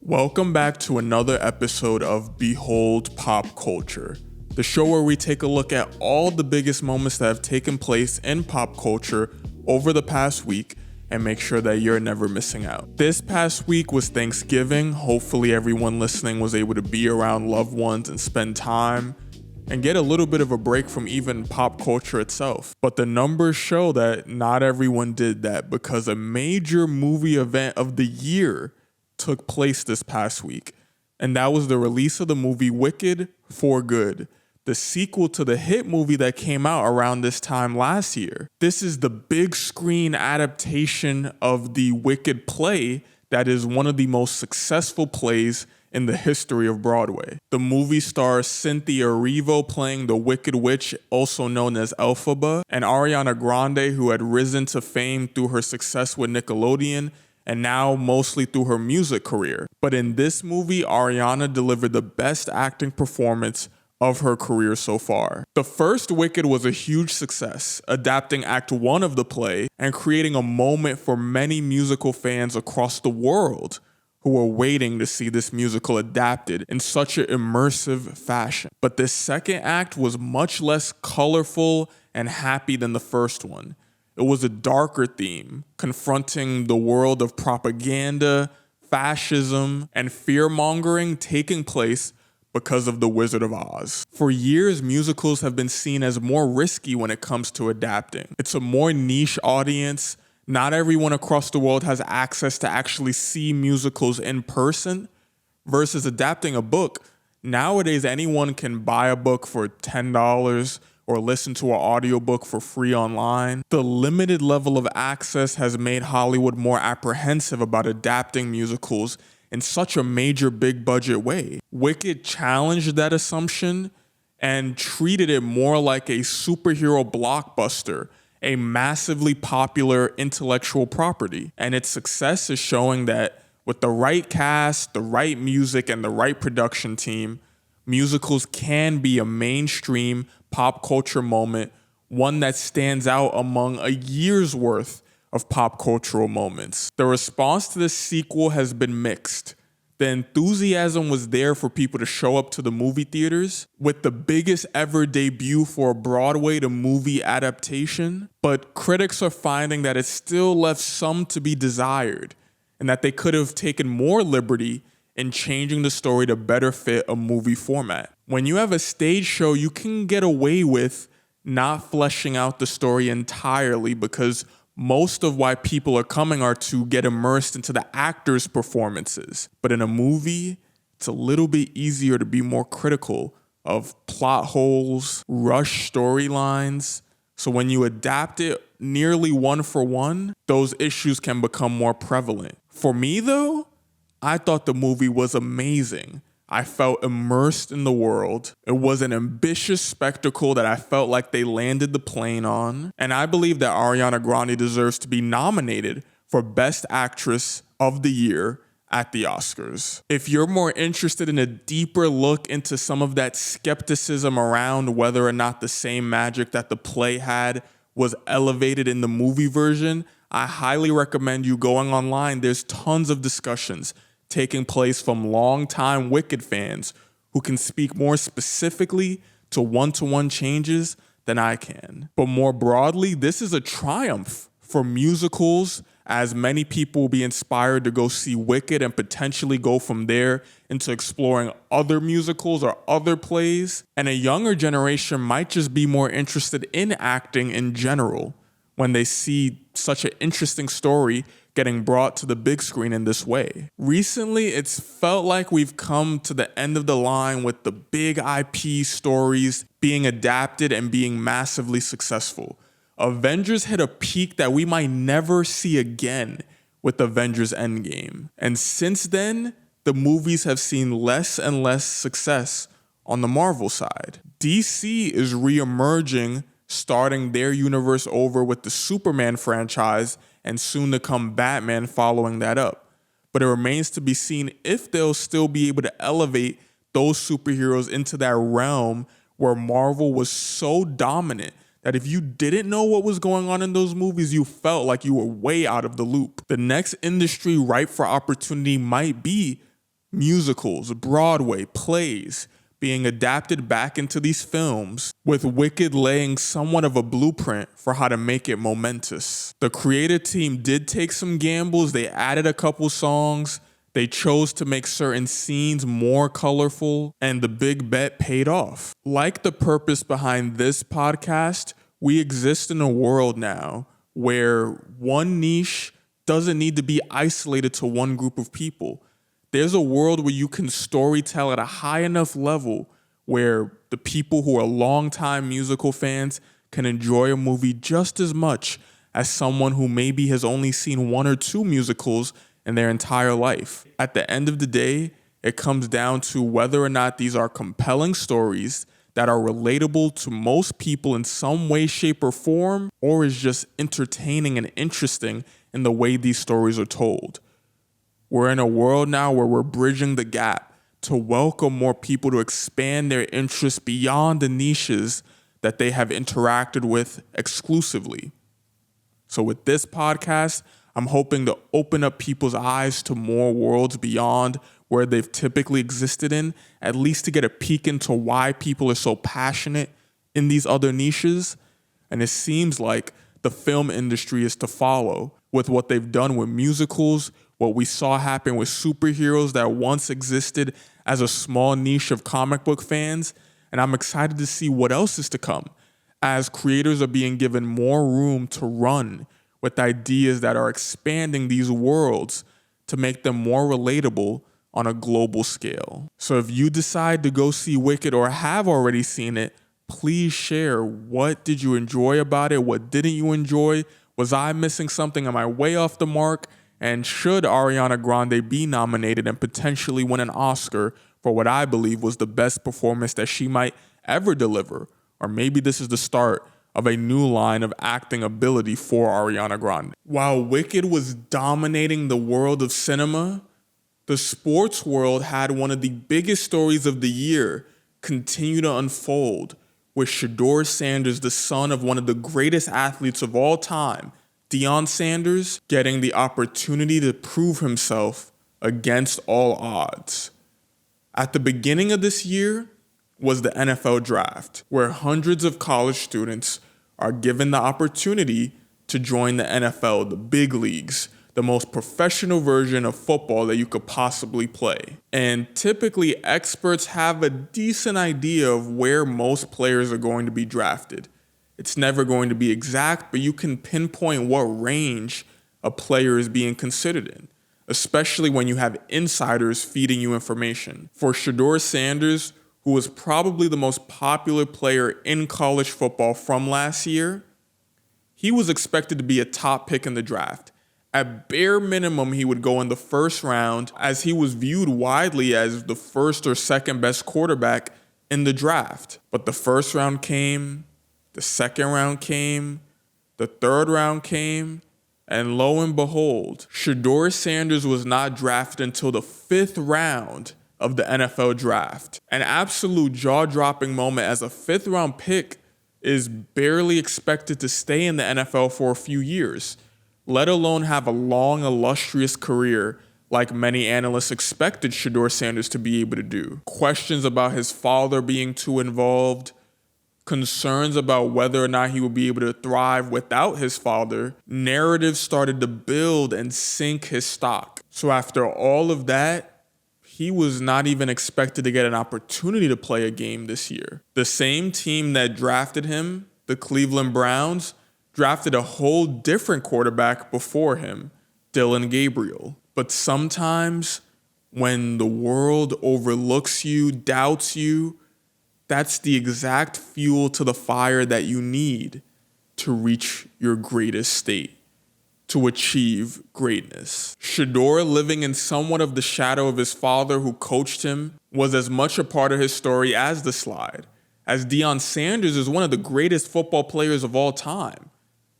Welcome back to another episode of Behold Pop Culture, the show where we take a look at all the biggest moments that have taken place in pop culture over the past week and make sure that you're never missing out. This past week was Thanksgiving. Hopefully everyone listening was able to be around loved ones and spend time and get a little bit of a break from even pop culture itself. But the numbers show that not everyone did that because a major movie event of the year took place this past week, and that was the release of the movie Wicked for Good, the sequel to the hit movie that came out around this time last year. This is the big screen adaptation of the Wicked play that is one of the most successful plays in the history of Broadway. The movie stars Cynthia Erivo playing the Wicked Witch, also known as Elphaba, and Ariana Grande, who had risen to fame through her success with Nickelodeon and now mostly through her music career. But in this movie, Ariana delivered the best acting performance of her career so far. The first Wicked was a huge success, adapting Act 1 of the play and creating a moment for many musical fans across the world who were waiting to see this musical adapted in such an immersive fashion. But the second act was much less colorful and happy than the first one. It was a darker theme, confronting the world of propaganda, fascism, and fear-mongering taking place because of The Wizard of Oz. For years, musicals have been seen as more risky when it comes to adapting. It's a more niche audience. Not everyone across the world has access to actually see musicals in person, versus adapting a book. Nowadays, anyone can buy a book for $10 or listen to an audiobook for free online. The limited level of access has made Hollywood more apprehensive about adapting musicals in such a major big budget way. Wicked challenged that assumption and treated it more like a superhero blockbuster, a massively popular intellectual property. And its success is showing that with the right cast, the right music, and the right production team, musicals can be a mainstream pop culture moment, one that stands out among a year's worth of pop cultural moments. The response to this sequel has been mixed. The enthusiasm was there for people to show up to the movie theaters with the biggest ever debut for a Broadway to movie adaptation, but critics are finding that it still left some to be desired and that they could have taken more liberty in changing the story to better fit a movie format. When you have a stage show, you can get away with not fleshing out the story entirely because most of why people are coming are to get immersed into the actors' performances. But in a movie, it's a little bit easier to be more critical of plot holes, rush storylines. So when you adapt it nearly one for one, those issues can become more prevalent. For me though, I thought the movie was amazing. I felt immersed in the world. It was an ambitious spectacle that I felt like they landed the plane on. And I believe that Ariana Grande deserves to be nominated for Best Actress of the Year at the Oscars. If you're more interested in a deeper look into some of that skepticism around whether or not the same magic that the play had was elevated in the movie version, I highly recommend you going online. There's tons of discussions taking place from longtime Wicked fans who can speak more specifically to one-to-one changes than I can. But more broadly, this is a triumph for musicals, as many people will be inspired to go see Wicked and potentially go from there into exploring other musicals or other plays. And a younger generation might just be more interested in acting in general when they see such an interesting story getting brought to the big screen in this way. Recently, it's felt like we've come to the end of the line with the big IP stories being adapted and being massively successful. Avengers hit a peak that we might never see again with Avengers Endgame. And since then, the movies have seen less and less success on the Marvel side. DC is re-emerging, starting their universe over with the Superman franchise and soon to come Batman following that up. But it remains to be seen if they'll still be able to elevate those superheroes into that realm where Marvel was so dominant that if you didn't know what was going on in those movies, you felt like you were way out of the loop. The next industry ripe for opportunity might be musicals, Broadway, plays being adapted back into these films, with Wicked laying somewhat of a blueprint for how to make it momentous. The creative team did take some gambles. They added a couple songs. They chose to make certain scenes more colorful, and the big bet paid off. Like the purpose behind this podcast, we exist in a world now where one niche doesn't need to be isolated to one group of people. There's a world where you can storytell at a high enough level where the people who are longtime musical fans can enjoy a movie just as much as someone who maybe has only seen one or two musicals in their entire life. At the end of the day, it comes down to whether or not these are compelling stories that are relatable to most people in some way, shape, or form, or is just entertaining and interesting in the way these stories are told. We're in a world now where we're bridging the gap to welcome more people to expand their interests beyond the niches that they have interacted with exclusively. So with this podcast, I'm hoping to open up people's eyes to more worlds beyond where they've typically existed in, at least to get a peek into why people are so passionate in these other niches. And it seems like the film industry is to follow with what they've done with musicals, what we saw happen with superheroes that once existed as a small niche of comic book fans. And I'm excited to see what else is to come as creators are being given more room to run with ideas that are expanding these worlds to make them more relatable on a global scale. So if you decide to go see Wicked or have already seen it, please share. What did you enjoy about it? What didn't you enjoy? Was I missing something? Am I way off the mark? And should Ariana Grande be nominated and potentially win an Oscar for what I believe was the best performance that she might ever deliver? Or maybe this is the start of a new line of acting ability for Ariana Grande. While Wicked was dominating the world of cinema, the sports world had one of the biggest stories of the year continue to unfold, with Shedeur Sanders, the son of one of the greatest athletes of all time, Deion Sanders, getting the opportunity to prove himself against all odds. At the beginning of this year was the NFL draft, where hundreds of college students are given the opportunity to join the NFL, the big leagues, the most professional version of football that you could possibly play. And typically, experts have a decent idea of where most players are going to be drafted. It's never going to be exact, but you can pinpoint what range a player is being considered in, especially when you have insiders feeding you information. For Shedeur Sanders, who was probably the most popular player in college football from last year, he was expected to be a top pick in the draft. At bare minimum, he would go in the first round, as he was viewed widely as the first or second best quarterback in the draft. But the first round came, the second round came, the third round came, and lo and behold, Shedeur Sanders was not drafted until the fifth round of the NFL draft. An absolute jaw-dropping moment, as a fifth-round pick is barely expected to stay in the NFL for a few years, let alone have a long, illustrious career like many analysts expected Shedeur Sanders to be able to do. Questions about his father being too involved, concerns about whether or not he would be able to thrive without his father, narratives started to build and sink his stock. So after all of that, he was not even expected to get an opportunity to play a game this year. The same team that drafted him, the Cleveland Browns, drafted a whole different quarterback before him, Dylan Gabriel. But sometimes when the world overlooks you, doubts you, that's the exact fuel to the fire that you need to reach your greatest state, to achieve greatness. Shedeur, living in somewhat of the shadow of his father who coached him, was as much a part of his story as the slide, as Deion Sanders is one of the greatest football players of all time.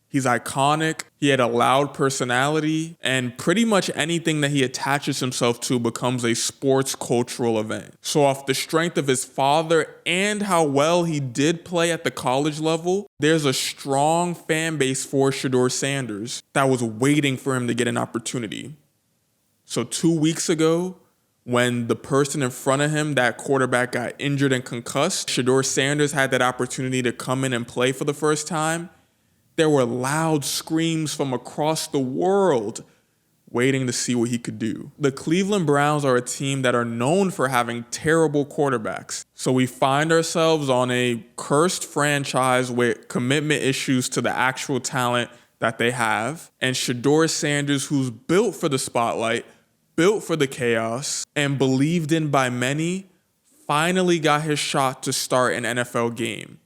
He's iconic, he had a loud personality, and pretty much anything that he attaches himself to becomes a sports cultural event. So off the strength of his father and how well he did play at the college level, there's a strong fan base for Shedeur Sanders that was waiting for him to get an opportunity. So 2 weeks ago, When the person in front of him, that quarterback, got injured and concussed, Shedeur Sanders had that opportunity to come in and play for the first time. There were loud screams from across the world waiting to see what he could do. The Cleveland Browns are a team that are known for having terrible quarterbacks. So we find ourselves on a cursed franchise with commitment issues to the actual talent that they have. And Shedeur Sanders, who's built for the spotlight, built for the chaos, and believed in by many, finally got his shot to start an NFL game.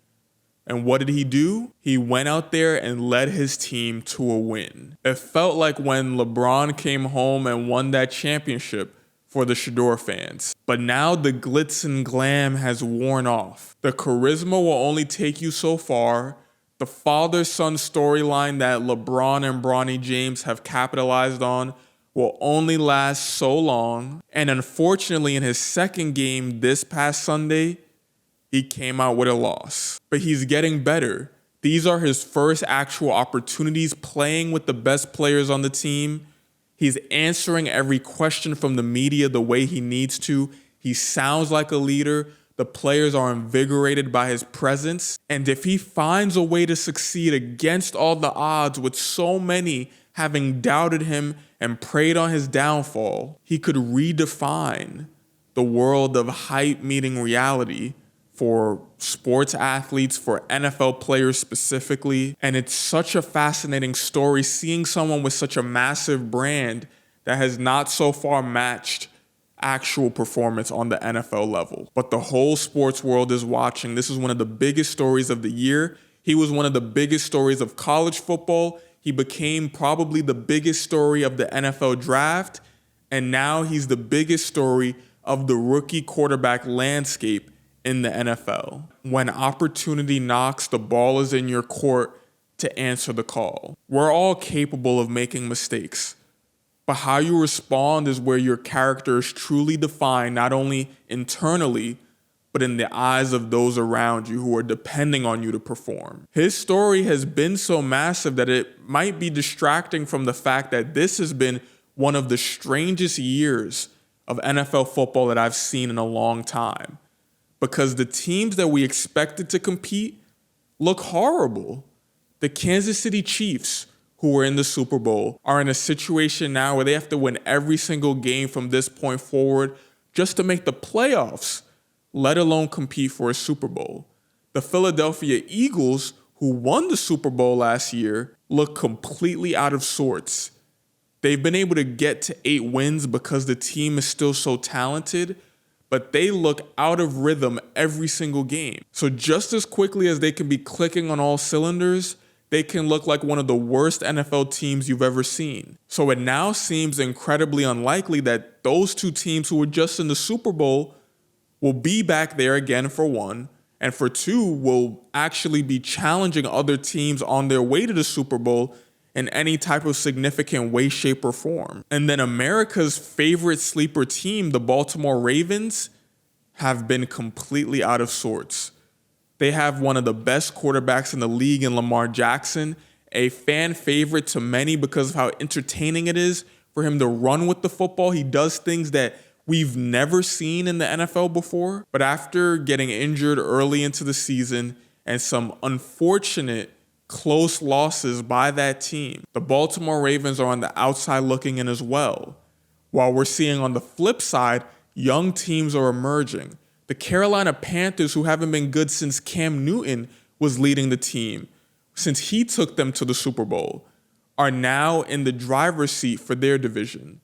And what did he do? He went out there and led his team to a win. It felt like when LeBron came home and won that championship for the Shedeur fans. But now the glitz and glam has worn off. The charisma will only take you so far. The father-son storyline that LeBron and Bronny James have capitalized on will only last so long. And unfortunately, in his second game this past Sunday, he came out with a loss. But he's getting better. These are his first actual opportunities playing with the best players on the team. He's answering every question from the media the way he needs to. He sounds like a leader. The players are invigorated by his presence. And if he finds a way to succeed against all the odds, with so many having doubted him and preyed on his downfall, he could redefine the world of hype meeting reality for sports athletes, for NFL players specifically. And it's such a fascinating story seeing someone with such a massive brand that has not so far matched actual performance on the NFL level. But the whole sports world is watching. This is one of the biggest stories of the year. He was one of the biggest stories of college football. He became probably the biggest story of the NFL draft. And now he's the biggest story of the rookie quarterback landscape in the NFL. When opportunity knocks, the ball is in your court to answer the call. We're all capable of making mistakes, but how you respond is where your character is truly defined, not only internally, but in the eyes of those around you who are depending on you to perform. His story has been so massive that it might be distracting from the fact that this has been one of the strangest years of NFL football that I've seen in a long time. Because the teams that we expected to compete look horrible. The Kansas City Chiefs, who were in the Super Bowl, are in a situation now where they have to win every single game from this point forward just to make the playoffs, let alone compete for a Super Bowl. The Philadelphia Eagles, who won the Super Bowl last year, look completely out of sorts. They've been able to get to 8 wins because the team is still so talented, but they look out of rhythm every single game. So just as quickly as they can be clicking on all cylinders, they can look like one of the worst NFL teams you've ever seen. So it now seems incredibly unlikely that those two teams who were just in the Super Bowl will be back there again, for one, and for two, will actually be challenging other teams on their way to the Super Bowl in any type of significant way, shape, or form. And then America's favorite sleeper team, the Baltimore Ravens, have been completely out of sorts. They have one of the best quarterbacks in the league in Lamar Jackson, a fan favorite to many because of how entertaining it is for him to run with the football. He does things that we've never seen in the NFL before. But after getting injured early into the season and some unfortunate close losses by that team, the Baltimore Ravens are on the outside looking in as well. While we're seeing on the flip side, young teams are emerging. The Carolina Panthers, who haven't been good since Cam Newton was leading the team, since he took them to the Super Bowl, are now in the driver's seat for their division.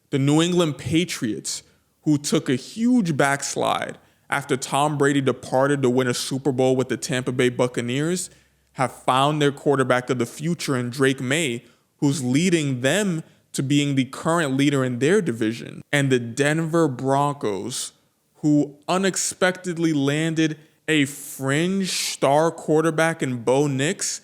The New England Patriots, who took a huge backslide after Tom Brady departed to win a Super Bowl with the Tampa Bay Buccaneers, have found their quarterback of the future in Drake May, who's leading them to being the current leader in their division. And the Denver Broncos, who unexpectedly landed a fringe star quarterback in Bo Nix,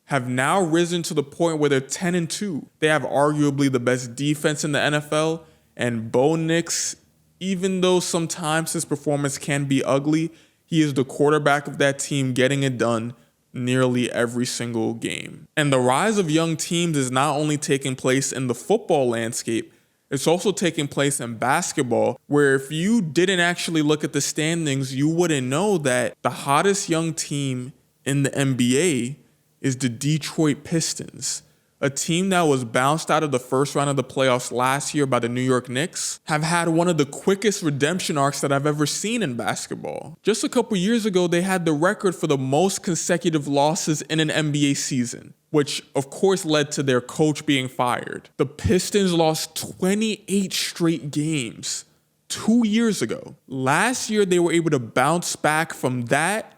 have now risen to the point where they're 10-2. They have arguably the best defense in the NFL, and Bo Nix, even though sometimes his performance can be ugly, he is the quarterback of that team getting it done nearly every single game. And the rise of young teams is not only taking place in the football landscape, It's also taking place in basketball, where if you didn't actually look at the standings, you wouldn't know that the hottest young team in the NBA is the Detroit Pistons. A team that was bounced out of the first round of the playoffs last year by the New York Knicks have had one of the quickest redemption arcs that I've ever seen in basketball. Just a couple years ago, they had the record for the most consecutive losses in an NBA season, which of course led to their coach being fired. The Pistons lost 28 straight games 2 years ago. Last year, they were able to bounce back from that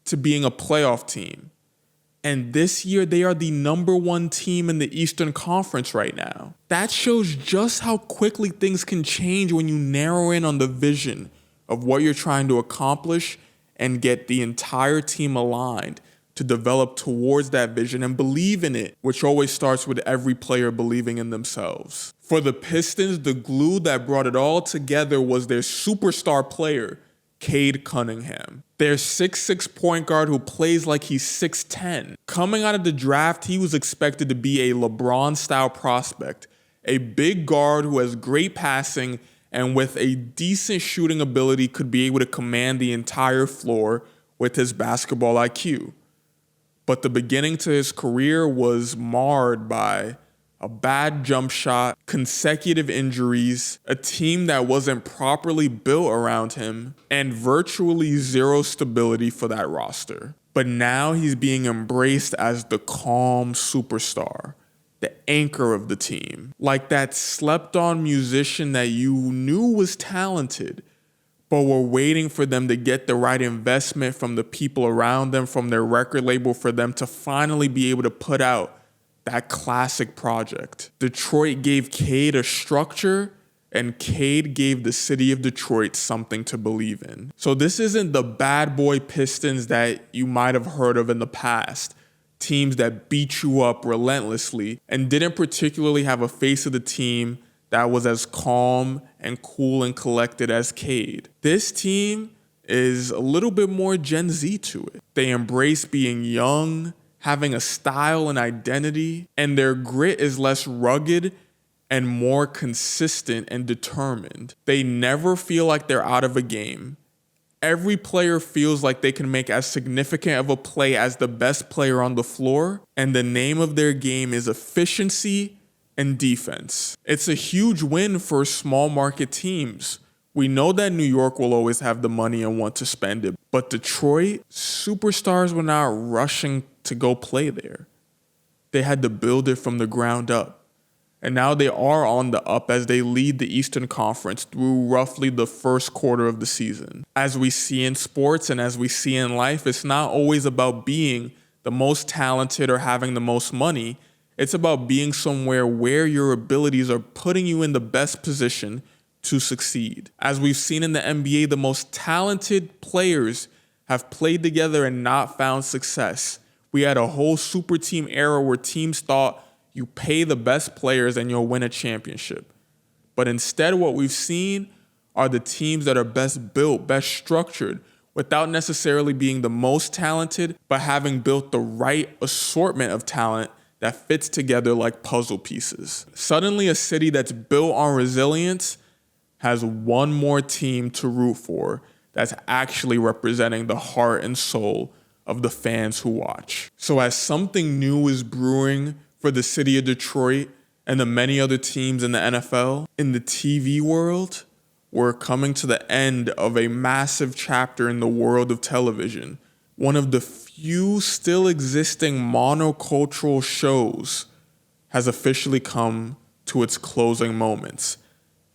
to being a playoff team. And this year, they are the number one team in the Eastern Conference right now. That shows just how quickly things can change when you narrow in on the vision of what you're trying to accomplish and get the entire team aligned to develop towards that vision and believe in it, which always starts with every player believing in themselves. For the Pistons, the glue that brought it all together was their superstar player, Cade Cunningham. Their 6'6" point guard who plays like he's 6'10". Coming out of the draft, he was expected to be a LeBron-style prospect, a big guard who has great passing and with a decent shooting ability could be able to command the entire floor with his basketball IQ. But the beginning to his career was marred by a bad jump shot, consecutive injuries, a team that wasn't properly built around him, and virtually zero stability for that roster. But now he's being embraced as the calm superstar, the anchor of the team, like that slept-on musician that you knew was talented, but were waiting for them to get the right investment from the people around them, from their record label, for them to finally be able to put out that classic project. Detroit gave Cade a structure, and Cade gave the city of Detroit something to believe in. So this isn't the bad boy Pistons that you might have heard of in the past. Teams that beat you up relentlessly and didn't particularly have a face of the team that was as calm and cool and collected as Cade. This team is a little bit more Gen Z to it. They embrace being young, having a style and identity, and their grit is less rugged and more consistent and determined. They never feel like they're out of a game. Every player feels like they can make as significant of a play as the best player on the floor, and the name of their game is efficiency and defense. It's a huge win for small market teams. We know that New York will always have the money and want to spend it, but Detroit, superstars were not rushing to go play there. They had to build it from the ground up. And now they are on the up as they lead the Eastern Conference through roughly the first quarter of the season. As we see in sports and as we see in life, it's not always about being the most talented or having the most money. It's about being somewhere where your abilities are putting you in the best position to succeed. As we've seen in the NBA, the most talented players have played together and not found success. We had a whole super team era where teams thought you pay the best players and you'll win a championship. But instead, what we've seen are the teams that are best built, best structured, without necessarily being the most talented, but having built the right assortment of talent that fits together like puzzle pieces. Suddenly, a city that's built on resilience has one more team to root for that's actually representing the heart and soul of the fans who watch. So as something new is brewing for the city of Detroit and the many other teams in the NFL, in the TV world, we're coming to the end of a massive chapter in the world of television. One of the few still existing monocultural shows has officially come to its closing moments.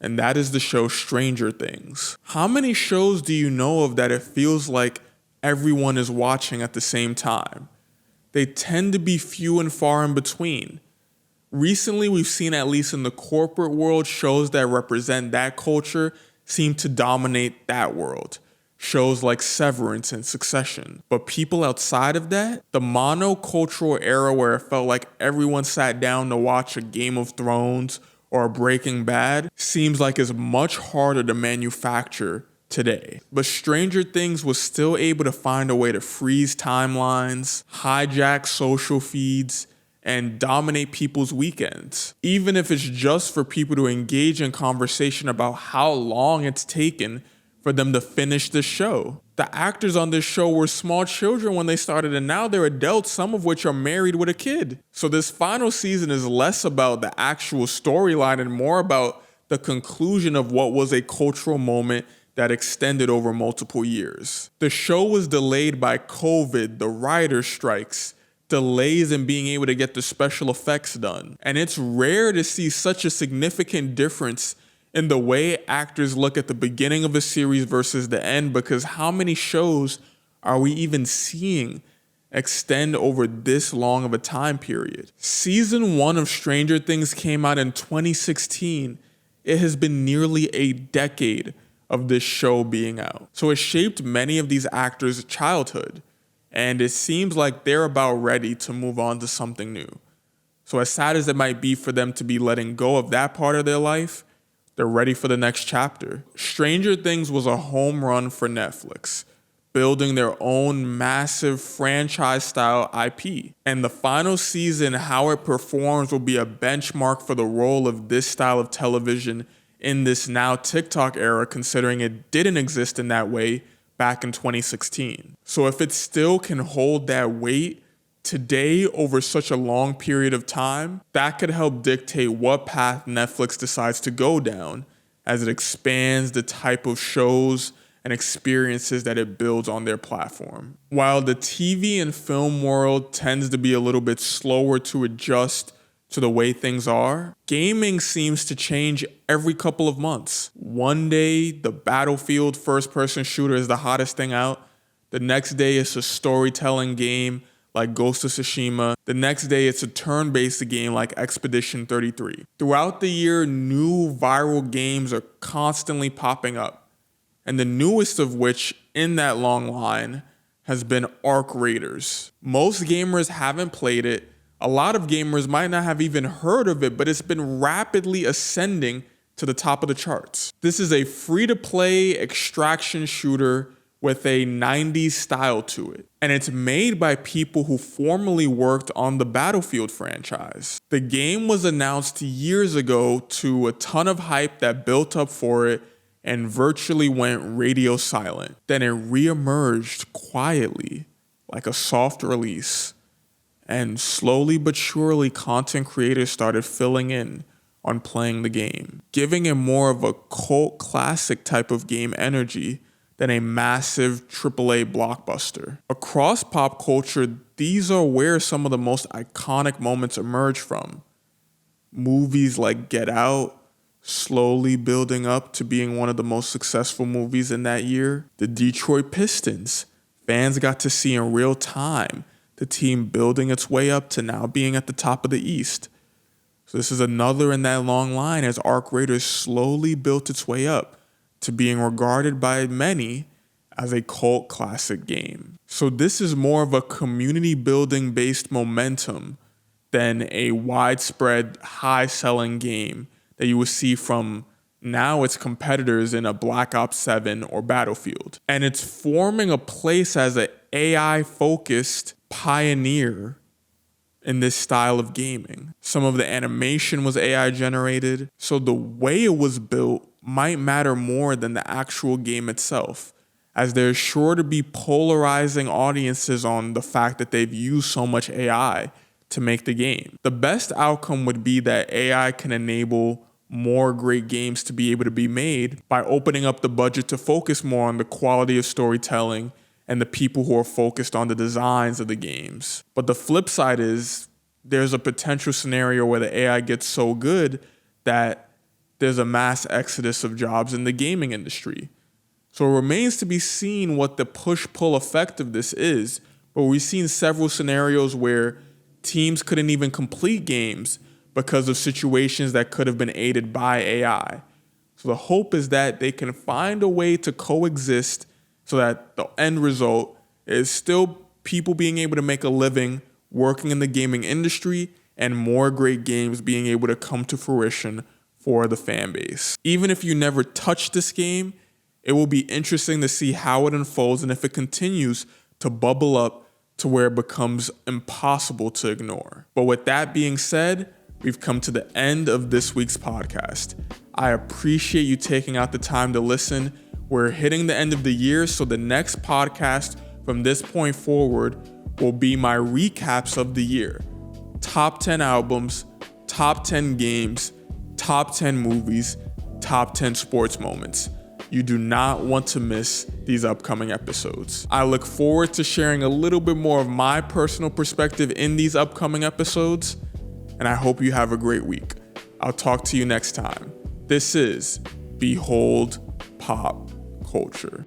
And that is the show Stranger Things. How many shows do you know of that it feels like everyone is watching at the same time? They tend to be few and far in between. Recently, we've seen, at least in the corporate world, shows that represent that culture seem to dominate that world. Shows like Severance and Succession. But people outside of that, the monocultural era where it felt like everyone sat down to watch a Game of Thrones or Breaking Bad, seems like it's much harder to manufacture today. But Stranger Things was still able to find a way to freeze timelines, hijack social feeds, and dominate people's weekends, even if it's just for people to engage in conversation about how long it's taken for them to finish the show. The actors on this show were small children when they started, and now they're adults, some of which are married with a kid. So this final season is less about the actual storyline and more about the conclusion of what was a cultural moment that extended over multiple years. The show was delayed by COVID, the writer's strikes, delays in being able to get the special effects done. And it's rare to see such a significant difference in the way actors look at the beginning of a series versus the end, because how many shows are we even seeing extend over this long of a time period? Season 1 of Stranger Things came out in 2016. It has been nearly a decade of this show being out. So it shaped many of these actors' childhood, and it seems like they're about ready to move on to something new. So as sad as it might be for them to be letting go of that part of their life, they're ready for the next chapter. Stranger Things was a home run for Netflix, building their own massive franchise-style IP. And the final season, how it performs, will be a benchmark for the role of this style of television in this now TikTok era, considering it didn't exist in that way back in 2016. So if it still can hold that weight today over such a long period of time, that could help dictate what path Netflix decides to go down as it expands the type of shows and experiences that it builds on their platform. While the TV and film world tends to be a little bit slower to adjust to the way things are, gaming seems to change every couple of months. One day, the Battlefield first-person shooter is the hottest thing out. The next day, it's a storytelling game like Ghost of Tsushima. The next day, it's a turn-based game like Expedition 33. Throughout the year, new viral games are constantly popping up, and the newest of which in that long line has been Arc Raiders. Most gamers haven't played it. A lot of gamers might not have even heard of it, but it's been rapidly ascending to the top of the charts. This is a free-to-play extraction shooter with a 90s style to it. And it's made by people who formerly worked on the Battlefield franchise. The game was announced years ago to a ton of hype that built up for it and virtually went radio silent. Then it reemerged quietly, like a soft release. And slowly but surely, content creators started filling in on playing the game, giving it more of a cult classic type of game energy than a massive AAA blockbuster. Across pop culture, these are where some of the most iconic moments emerge from. Movies like Get Out, slowly building up to being one of the most successful movies in that year. The Detroit Pistons, fans got to see in real time the team building its way up to now being at the top of the East. So this is another in that long line as Arc Raiders slowly built its way up to being regarded by many as a cult classic game. So this is more of a community building based momentum than a widespread high selling game that you would see from now its competitors in a Black Ops 7 or Battlefield. And it's forming a place as an AI focused pioneer in this style of gaming. Some of the animation was AI generated, so the way it was built might matter more than the actual game itself, as there's sure to be polarizing audiences on the fact that they've used so much AI to make the game. The best outcome would be that AI can enable more great games to be able to be made by opening up the budget to focus more on the quality of storytelling and the people who are focused on the designs of the games. But the flip side is there's a potential scenario where the AI gets so good that there's a mass exodus of jobs in the gaming industry. So it remains to be seen what the push-pull effect of this is, but we've seen several scenarios where teams couldn't even complete games because of situations that could have been aided by AI. So the hope is that they can find a way to coexist so that the end result is still people being able to make a living working in the gaming industry and more great games being able to come to fruition for the fan base. Even if you never touch this game, it will be interesting to see how it unfolds and if it continues to bubble up to where it becomes impossible to ignore. But with that being said, we've come to the end of this week's podcast. I appreciate you taking out the time to listen. We're hitting the end of the year, so the next podcast from this point forward will be my recaps of the year. Top 10 albums, top 10 games, top 10 movies, top 10 sports moments. You do not want to miss these upcoming episodes. I look forward to sharing a little bit more of my personal perspective in these upcoming episodes, and I hope you have a great week. I'll talk to you next time. This is Behold Pop Culture.